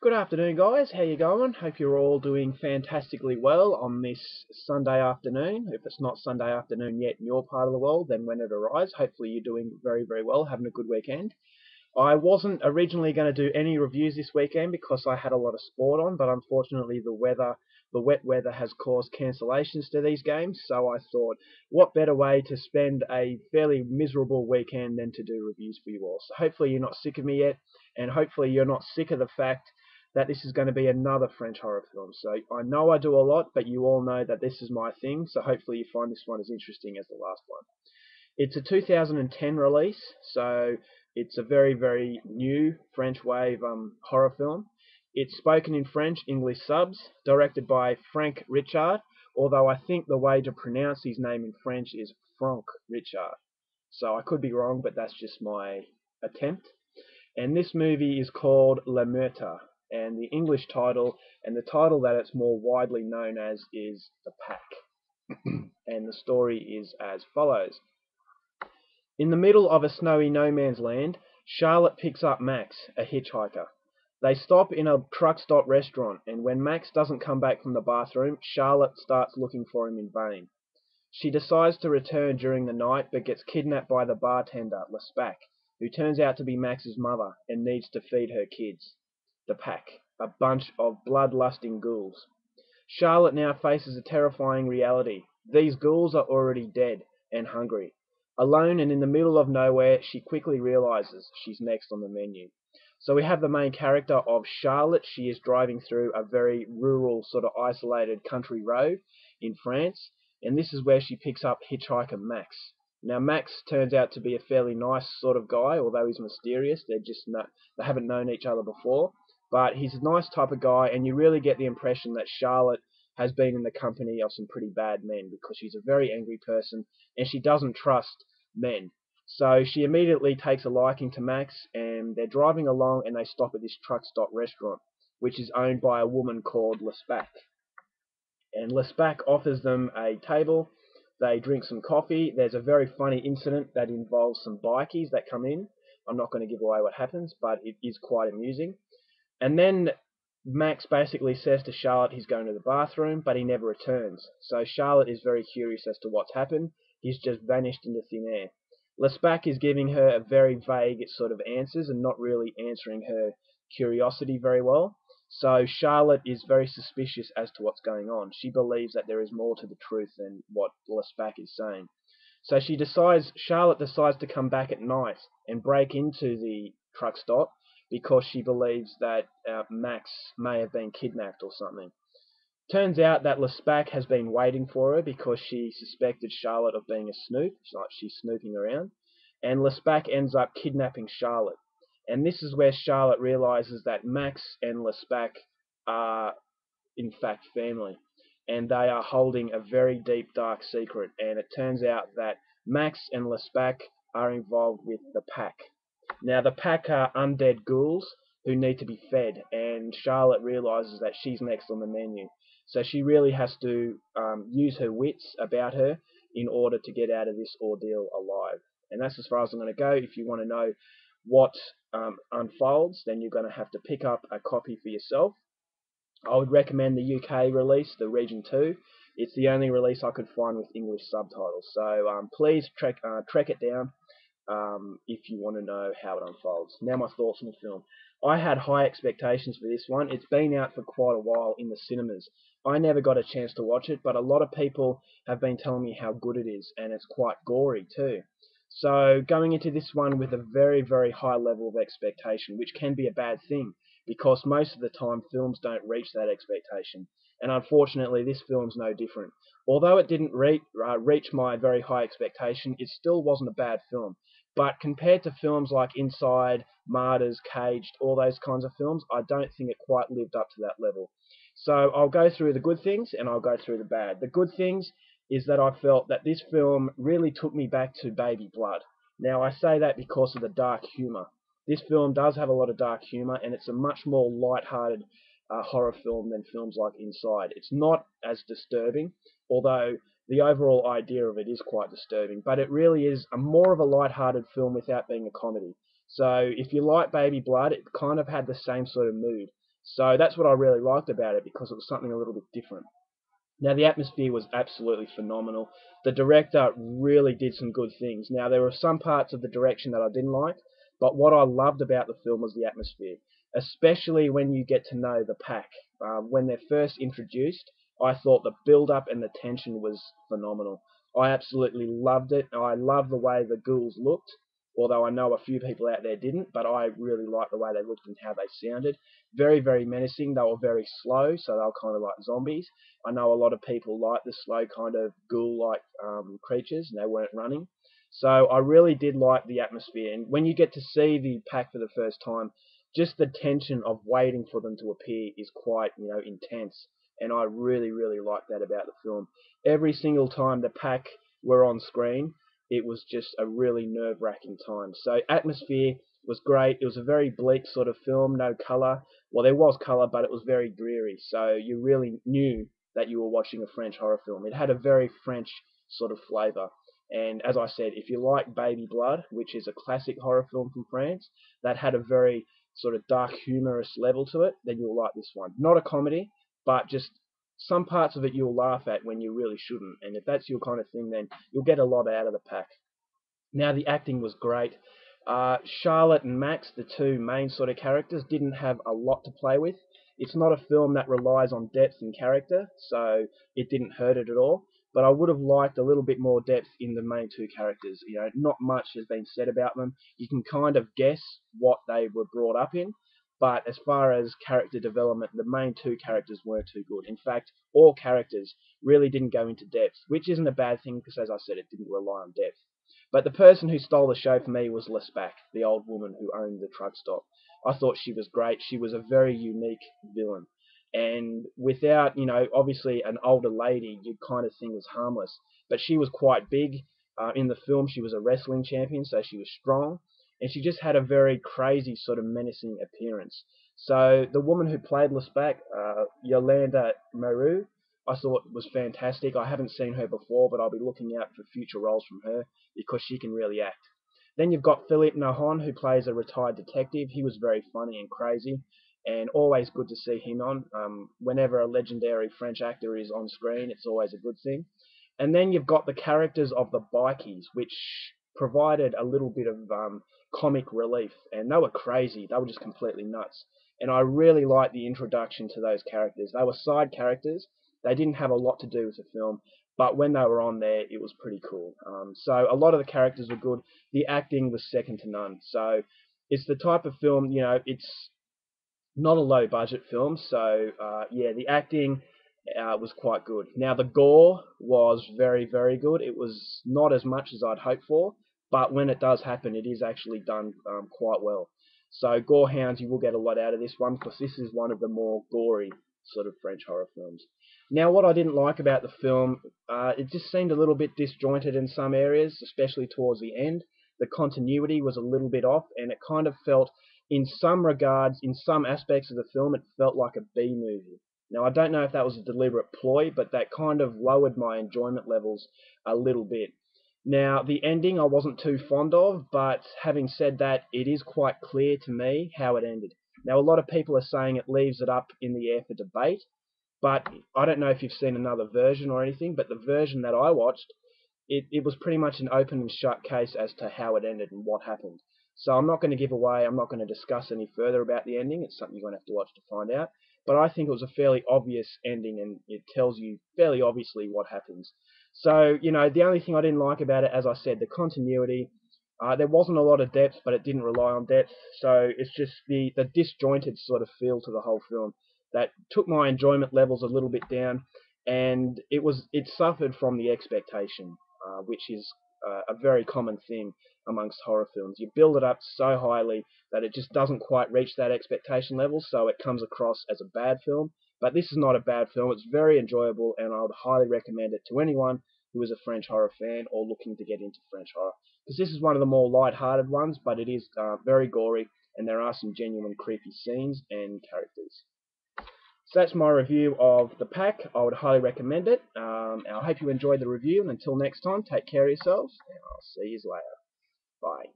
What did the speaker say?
Good afternoon, guys. How you going? Hope you're all doing fantastically well on this Sunday afternoon. If it's not Sunday afternoon yet in your part of the world, then when it arrives, hopefully you're doing very, very well, having a good weekend. I wasn't originally going to do any reviews this weekend because I had a lot of sport on, but unfortunately the wet weather has caused cancellations to these games, so I thought, what better way to spend a fairly miserable weekend than to do reviews for you all. So hopefully you're not sick of me yet, and hopefully you're not sick of the fact that this is going to be another French horror film. So I know I do a lot, but you all know that this is my thing, so hopefully you find this one as interesting as the last one. It's a 2010 release, so it's a very, very new French wave horror film. It's spoken in French, English subs, directed by Frank Richard, although I think the way to pronounce his name in French is Franck Richard. So I could be wrong, but that's just my attempt. And this movie is called Le Meurtre, and the English title, and the title that it's more widely known as, is The Pack. And the story is as follows. In the middle of a snowy no-man's land, Charlotte picks up Max, a hitchhiker. They stop in a truck stop restaurant, and when Max doesn't come back from the bathroom, Charlotte starts looking for him in vain. She decides to return during the night, but gets kidnapped by the bartender, Lespac, who turns out to be Max's mother and needs to feed her kids. The Pack, a bunch of bloodlusting ghouls. Charlotte now faces a terrifying reality. These ghouls are already dead and hungry. Alone and in the middle of nowhere, she quickly realizes she's next on the menu. So we have the main character of Charlotte. She is driving through a very rural, sort of isolated country road in France, and this is where she picks up hitchhiker Max. Now Max turns out to be a fairly nice sort of guy, although he's mysterious. They haven't known each other before, but he's a nice type of guy, and you really get the impression that Charlotte has been in the company of some pretty bad men because she's a very angry person and she doesn't trust men. So she immediately takes a liking to Max, and they're driving along and they stop at this truck stop restaurant, which is owned by a woman called Lespac. And Lespac offers them a table. They drink some coffee. There's a very funny incident that involves some bikies that come in. I'm not going to give away what happens, but it is quite amusing. And then Max basically says to Charlotte he's going to the bathroom, but he never returns. So Charlotte is very curious as to what's happened. He's just vanished into thin air. Lespac is giving her a very vague sort of answers and not really answering her curiosity very well. So Charlotte is very suspicious as to what's going on. She believes that there is more to the truth than what Lespac is saying. So Charlotte decides to come back at night and break into the truck stop because she believes that Max may have been kidnapped or something. Turns out that Lespac has been waiting for her because she suspected Charlotte of being a snoop. She's snooping around. And Lespac ends up kidnapping Charlotte. And this is where Charlotte realizes that Max and Lespac are, in fact, family. And they are holding a very deep, dark secret. And it turns out that Max and Lespac are involved with the Pack. Now, the Pack are undead ghouls who need to be fed. And Charlotte realizes that she's next on the menu. So she really has to use her wits about her in order to get out of this ordeal alive. And that's as far as I'm going to go. If you want to know what unfolds, then you're going to have to pick up a copy for yourself. I would recommend the UK release, the Region 2. It's the only release I could find with English subtitles. So please track it down if you want to know how it unfolds. Now my thoughts on the film. I had high expectations for this one. It's been out for quite a while in the cinemas. I never got a chance to watch it, but a lot of people have been telling me how good it is, and it's quite gory too. So going into this one with a very, very high level of expectation, which can be a bad thing, because most of the time films don't reach that expectation. And unfortunately, this film's no different. Although it didn't reach my very high expectation, it still wasn't a bad film. But compared to films like Inside, Martyrs, Caged, all those kinds of films, I don't think it quite lived up to that level. So I'll go through the good things and I'll go through the bad. The good things is that I felt that this film really took me back to Baby Blood. Now I say that because of the dark humour. This film does have a lot of dark humour, and it's a much more light-hearted horror film than films like Inside. It's not as disturbing, although the overall idea of it is quite disturbing, but it really is more of a light-hearted film without being a comedy. So if you like Baby Blood, it kind of had the same sort of mood. So that's what I really liked about it, because it was something a little bit different. Now, the atmosphere was absolutely phenomenal. The director really did some good things. Now, there were some parts of the direction that I didn't like, but what I loved about the film was the atmosphere, especially when you get to know the pack. When they're first introduced, I thought the build-up and the tension was phenomenal. I absolutely loved it. I love the way the ghouls looked, although I know a few people out there didn't, but I really liked the way they looked and how they sounded. Very, very menacing. They were very slow, so they were kind of like zombies. I know a lot of people like the slow kind of ghoul-like creatures, and they weren't running. So I really did like the atmosphere. And when you get to see the pack for the first time, just the tension of waiting for them to appear is quite, intense. And I really, really like that about the film. Every single time the pack were on screen, it was just a really nerve-wracking time. So atmosphere was great. It was a very bleak sort of film, no colour. Well, there was colour, but it was very dreary. So you really knew that you were watching a French horror film. It had a very French sort of flavour. And as I said, if you like Baby Blood, which is a classic horror film from France, that had a very sort of dark, humorous level to it, then you'll like this one. Not a comedy, but just some parts of it you'll laugh at when you really shouldn't. And if that's your kind of thing, then you'll get a lot out of the pack. Now, the acting was great. Charlotte and Max, the two main sort of characters, didn't have a lot to play with. It's not a film that relies on depth in character, so it didn't hurt it at all. But I would have liked a little bit more depth in the main two characters. Not much has been said about them. You can kind of guess what they were brought up in, but as far as character development, the main two characters weren't too good. In fact, all characters really didn't go into depth, which isn't a bad thing because, as I said, it didn't rely on depth. But the person who stole the show for me was Lesback, the old woman who owned the truck stop. I thought she was great. She was a very unique villain. And without, obviously an older lady, you'd kind of think was harmless. But she was quite big. In the film, she was a wrestling champion, so she was strong. And she just had a very crazy, sort of menacing appearance. So the woman who played Lesback, Yolanda Maru, I thought was fantastic. I haven't seen her before, but I'll be looking out for future roles from her because she can really act. Then you've got Philippe Nahon, who plays a retired detective. He was very funny and crazy, and always good to see him on. Whenever a legendary French actor is on screen, it's always a good thing. And then you've got the characters of the bikies, which provided a little bit of comic relief, and they were crazy. They were just completely nuts. And I really liked the introduction to those characters. They were side characters. They didn't have a lot to do with the film, but when they were on there, it was pretty cool. So a lot of the characters were good. The acting was second to none. So it's the type of film, it's not a low budget film. So yeah, the acting was quite good. Now the gore was very, very good. It was not as much as I'd hoped for, but when it does happen, it is actually done quite well. So Gorehounds, you will get a lot out of this one because this is one of the more gory sort of French horror films. Now, what I didn't like about the film, it just seemed a little bit disjointed in some areas, especially towards the end. The continuity was a little bit off, and it kind of felt, in some regards, in some aspects of the film, it felt like a B movie. Now, I don't know if that was a deliberate ploy, but that kind of lowered my enjoyment levels a little bit. Now, the ending I wasn't too fond of, but having said that, it is quite clear to me how it ended. Now, a lot of people are saying it leaves it up in the air for debate, but I don't know if you've seen another version or anything, but the version that I watched, it was pretty much an open and shut case as to how it ended and what happened. So I'm not going to give away, I'm not going to discuss any further about the ending. It's something you're going to have to watch to find out. But I think it was a fairly obvious ending, and it tells you fairly obviously what happens. So, the only thing I didn't like about it, as I said, the continuity. There wasn't a lot of depth, but it didn't rely on depth. So it's just the disjointed sort of feel to the whole film that took my enjoyment levels a little bit down, and it suffered from the expectation, which is a very common thing amongst horror films. You build it up so highly that it just doesn't quite reach that expectation level, so it comes across as a bad film. But this is not a bad film. It's very enjoyable, and I would highly recommend it to anyone who is a French horror fan or looking to get into French horror. Because this is one of the more light-hearted ones, but it is very gory, and there are some genuine creepy scenes and characters. So that's my review of The Pack. I would highly recommend it. I hope you enjoyed the review, and until next time, take care of yourselves, and I'll see you later. Bye.